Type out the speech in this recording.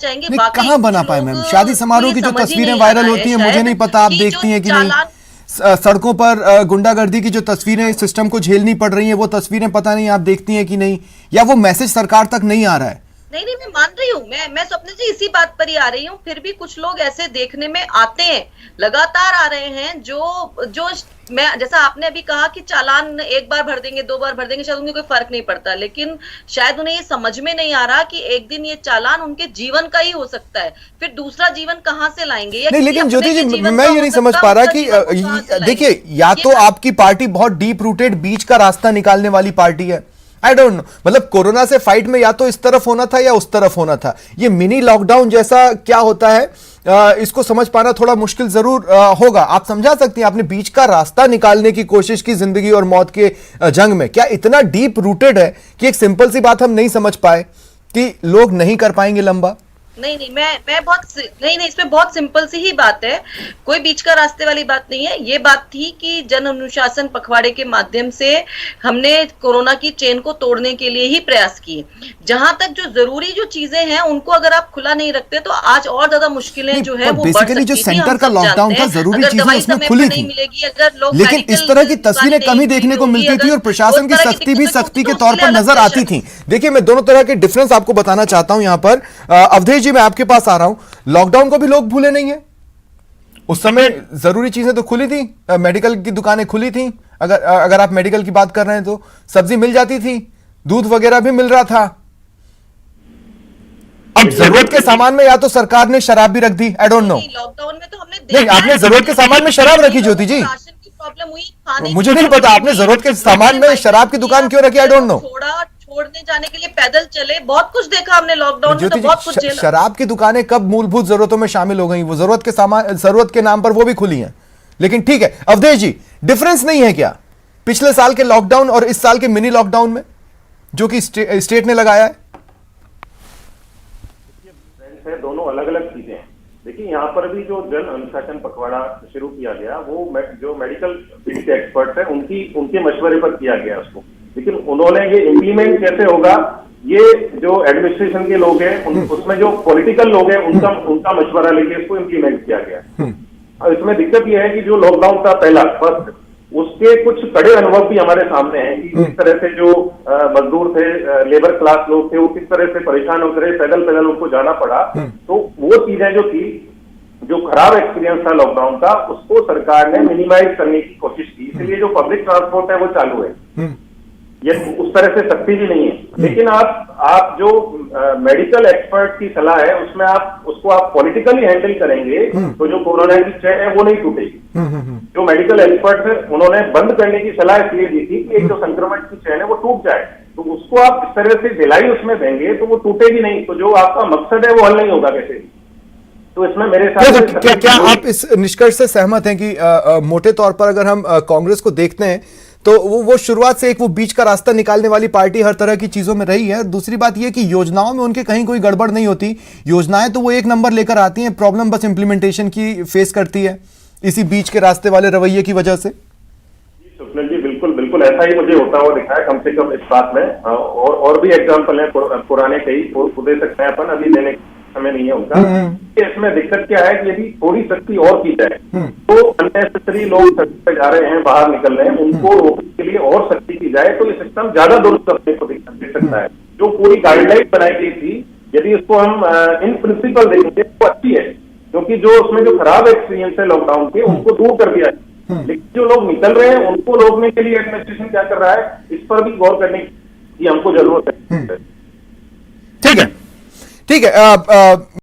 चाहेंगे नहीं, वाकई कहाँ बना कुछ पाए लोग मैम? शादी समारोह की जो समझ ही तस्वीरें नहीं आ वायरल रहा होती है हैं, मुझे शायद नहीं पता आप कि देखती जो हैं कि नहीं। चालान सड़कों पर गुंडागर्दी की जो तस्वीरें सिस्टम को झेलनी पड़ रही हैं, वो तस्वीरें पता नहीं आप देखती हैं कि नहीं, या वो मैसेज सरकार तक नहीं आ रहा है। नहीं नहीं, मैं मान रही हूँ, मैं स्वप्निल जी इसी बात पर ही आ रही हूँ। फिर भी कुछ लोग ऐसे देखने में आते हैं, लगातार आ रहे हैं, जो जो मैं जैसा आपने अभी कहा कि चालान एक बार भर देंगे, दो बार भर देंगे, शायद उन्हें कोई फर्क नहीं पड़ता, लेकिन शायद उन्हें ये समझ में नहीं आ रहा कि एक दिन ये चालान उनके जीवन का ही हो सकता है। फिर दूसरा जीवन कहां से लाएंगे, या नहीं, किसी लेकिन अपने ज्योति जी के जीवन मैं का ये हो नहीं समझ सकता है, पा रहा उसका कि जीवन वो कहां से लाएंगे? देखिए, या ये तो आपकी पार्टी बहुत डीप रूटेड बीच का रास्ता निकालने वाली पार्टी है, आई डोंट नो, मतलब कोरोना से फाइट में या तो इस तरफ होना था या उस तरफ होना था। ये मिनी लॉकडाउन जैसा क्या होता है, इसको समझ पाना थोड़ा मुश्किल जरूर होगा। आप समझा सकती हैं, आपने बीच का रास्ता निकालने की कोशिश की जिंदगी और मौत के जंग में। क्या इतना डीप रूटेड है कि एक सिंपल सी बात हम नहीं समझ पाए कि लोग नहीं कर पाएंगे लंबा? नहीं नहीं, मैं बहुत नहीं, इसमें बहुत सिंपल सी ही बात है, कोई बीच का रास्ते वाली बात नहीं है। ये बात थी कि जन अनुशासन पखवाड़े के माध्यम से हमने कोरोना की चेन को तोड़ने के लिए ही प्रयास किए। जहां तक जो जरूरी जो चीजें हैं उनको अगर आप खुला नहीं रखते तो आज और ज्यादा मुश्किलें जो है वो बढ़ सकती थी। जो सेंटर का लॉकडाउन था, जरूरी चीजें उसमें खुली थी, मिलेगी, अगर लोग लेकिन इस तरह की तस्वीरें कम ही देखने को मिलती थी और प्रशासन की सख्ती भी सख्ती के तौर पर नजर आती थी। देखिए, मैं दोनों तरह के डिफरेंस आपको बताना चाहता हूं। यहां पर अवधेश जी, मैं आपके पास आ रहा हूं। लॉकडाउन को भी लोग भूले नहीं है, उस समय जरूरी चीजें तो खुली थी, मेडिकल की दुकानें खुली थी, अगर आप मेडिकल की बात कर रहे हैं तो सब्जी मिल जाती थी, दूध वगैरह भी मिल रहा था। अब जरूरत के सामान में या तो सरकार ने शराब भी रख दी, आई डोंट नो। लॉकडाउन में तो हमने नहीं, आपने जरूरत के सामान में शराब रखी ज्योति जी? राशन की प्रॉब्लम हुई, मुझे नहीं पता आपने जरूरत के सामान में शराब की दुकान क्यों रखी, आई डोंट नो। छोड़ने जाने के लिए पैदल चले, बहुत कुछ देखा हमने लॉकडाउन में, तो बहुत कुछ झेला। शराब की दुकानें कब मूलभूत जरूरतों में शामिल हो गई? वो जरूरत के नाम पर वो भी खुली हैं। लेकिन ठीक है अवधेश जी, डिफरेंस नहीं है क्या पिछले साल के लॉकडाउन और इस साल के मिनी लॉकडाउन में, जो कि स्टेट ने लगाया है? दोनों अलग अलग चीजें हैं। देखिए, यहाँ पर भी जो जन अनुशासन पखवाड़ा शुरू किया गया, वो जो मेडिकल फील्ड के एक्सपर्ट्स हैं उनके मशवरे पर किया गया उसको, लेकिन उन्होंने ये इम्प्लीमेंट कैसे होगा, ये जो एडमिनिस्ट्रेशन के लोग हैं उसमें जो पॉलिटिकल लोग हैं उनका मशवरा लेके इसको इम्प्लीमेंट किया गया। और इसमें दिक्कत यह है कि जो लॉकडाउन था पहला फर्स्ट, उसके कुछ कड़े अनुभव भी हमारे सामने हैं कि किस तरह से जो मजदूर थे, लेबर क्लास लोग थे, वो किस तरह से परेशान होते रहे, पैदल पैदल उनको जाना पड़ा। तो वो चीजें जो थी, जो खराब एक्सपीरियंस था लॉकडाउन का, उसको सरकार ने मिनिमाइज करने की कोशिश की। इसलिए जो पब्लिक ट्रांसपोर्ट है वो चालू है, ये उस तरह से सख्ती भी नहीं है। लेकिन आप जो मेडिकल एक्सपर्ट की सलाह है उसमें उसको आप पॉलिटिकली हैंडल करेंगे तो जो कोरोना की चेन है वो नहीं टूटेगी। जो मेडिकल एक्सपर्ट है उन्होंने बंद करने की सलाह इसलिए दी थी कि एक जो संक्रमण की चेन है वो टूट जाए, तो उसको आप इस तरह से ढिलाई उसमें देंगे तो वो टूटेगी नहीं, तो जो आपका मकसद है वो हल नहीं होगा कैसे भी। तो इसमें मेरे साथ क्या आप इस निष्कर्ष से सहमत हैं कि मोटे तौर पर अगर हम कांग्रेस को देखते हैं तो वो शुरुआत से एक वो बीच का रास्ता निकालने वाली पार्टी हर तरह की चीजों में रही है? दूसरी बात यह कि योजनाओं में उनके कहीं कोई गड़बड़ नहीं होती, योजनाएं तो वो एक नंबर लेकर आती हैं, प्रॉब्लम बस इंप्लीमेंटेशन की फेस करती है इसी बीच के रास्ते वाले रवैये की वजह से। स्वप्निल जी, बिल्कुल बिल्कुल ऐसा ही मुझे होता हुआ दिखा है, कम से कम इस बात में। और भी एग्जाम्पल है पुराने कई दे सकते हैं अपन, अभी देने समय नहीं है उनका। इसमें दिक्कत क्या है कि यदि थोड़ी सख्ती और की जाए तो अननेसेसरी लोग सख्ती पे जा रहे हैं, बाहर निकल रहे हैं, उनको रोकने के लिए और सख्ती की जाए तो ये सिस्टम ज्यादा दुरुस्त करने को दे सकता है। जो पूरी गाइडलाइन बनाई गई थी, यदि उसको हम इन प्रिंसिपल देखेंगे तो अच्छी है, क्योंकि जो उसमें जो खराब एक्सपीरियंस है लॉकडाउन के उनको दूर कर दिया है। लेकिन जो लोग निकल रहे हैं उनको रोकने के लिए एडमिनिस्ट्रेशन क्या कर रहा है, इस पर भी गौर करने की हमको जरूरत है। ठीक है